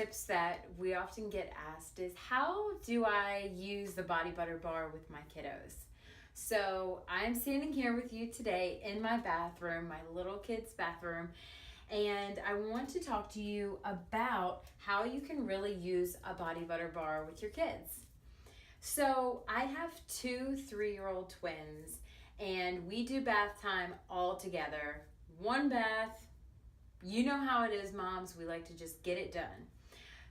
tips that we often get asked is, how do I use the body butter bar with my kiddos? So I'm standing here with you today in my bathroom, my little kid's bathroom, and I want to talk to you about how you can really use a body butter bar with your kids. So I have two 3-year-old twins, and we do bath time all together. One bath. You know how it is, moms. We like to just get it done.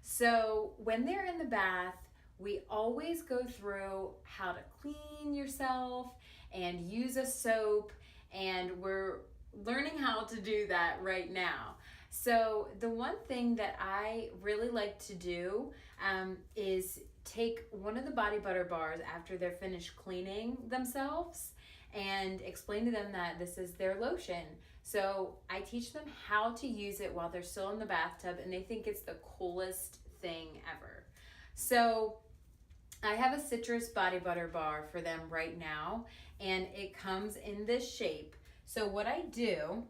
So when they're in the bath, we always go through how to clean yourself and use a soap, and we're learning how to do that right now. So the one thing that I really like to do is take one of the body butter bars after they're finished cleaning themselves and explain to them that this is their lotion. So I teach them how to use it while they're still in the bathtub, and they think it's the coolest thing ever. So I have a citrus body butter bar for them right now, and it comes in this shape. So what I do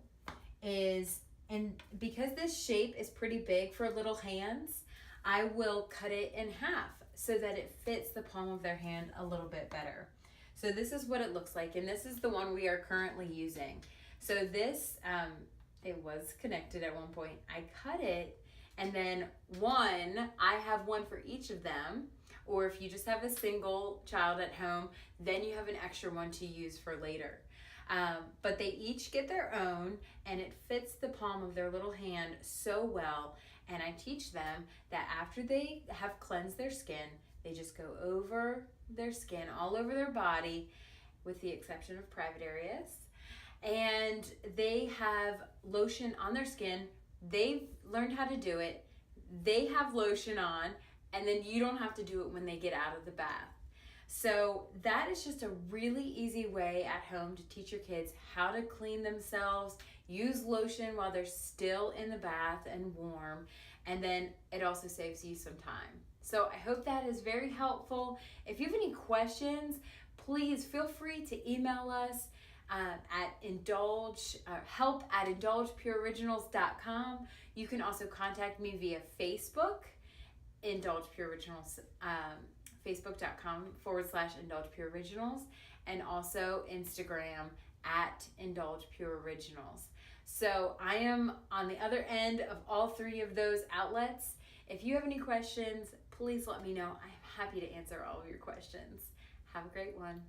is, and because this shape is pretty big for little hands, I will cut it in half so that it fits the palm of their hand a little bit better. So this is what it looks like, and this is the one we are currently using. So this, it was connected at one point. I cut it, and then I have one for each of them, or if you just have a single child at home, then you have an extra one to use for later. But they each get their own, and it fits the palm of their little hand so well. And I teach them that after they have cleansed their skin, they just go over their skin, all over their body, with the exception of private areas. And they have lotion on their skin. They've learned how to do it. They have lotion on, and then you don't have to do it when they get out of the bath. So that is just a really easy way at home to teach your kids how to clean themselves, use lotion while they're still in the bath and warm, and then it also saves you some time. So I hope that is very helpful. If you have any questions, please feel free to email us at help@indulgepureoriginals.com. You can also contact me via Facebook, Indulge Pure Originals, facebook.com/Indulge Pure Originals, and also Instagram at Indulge Pure Originals. So I am on the other end of all three of those outlets. If you have any questions, please let me know. I'm happy to answer all of your questions. Have a great one.